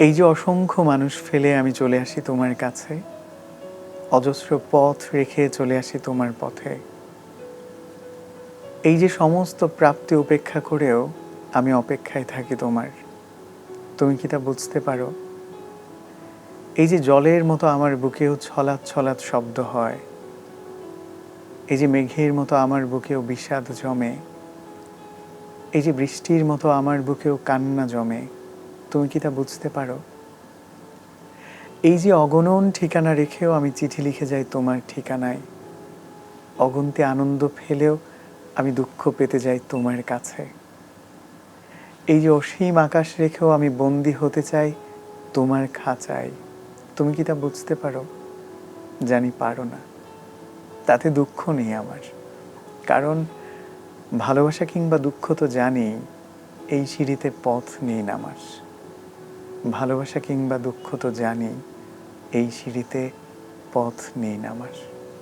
এই যে অসংখ্য মানুষ ফেলে আমি চলে আসি তোমার কাছে, অজস্র পথ রেখে চলে আসি তোমার পথে। এই যে সমস্ত প্রাপ্তি উপেক্ষা করেও আমি অপেক্ষায় থাকি তোমার। তুমি কি তা বুঝতে পারো? এই যে জলের মতো আমার বুকেও ছলাৎ ছলাৎ শব্দ হয়, এই যে মেঘের মতো আমার বুকেও বিষাদ জমে, এই যে বৃষ্টির মতো আমার বুকেও কান্না জমে, তুমি কি তা বুঝতে পারো? এই যে অগণন ঠিকানা রেখেও আমি চিঠি লিখে যাই তোমার ঠিকানায়, অগুন্তি আনন্দ ফেলেও আমি দুঃখ পেতে যাই তোমার কাছে। এই যে অসীম আকাশ রেখেও আমি বন্দী হতে চাই তোমার খাঁচায়, তুমি কি তা বুঝতে পারো? জানি পারো না, তাতে দুঃখ নেই আমার, কারণ ভালোবাসা কিংবা দুঃখ তো জানি এই সিঁড়িতে পথ নেই নামার। ভালোবাসা কিংবা দুঃখ তো জানি এই সিঁড়িতে পথ নেই নামার।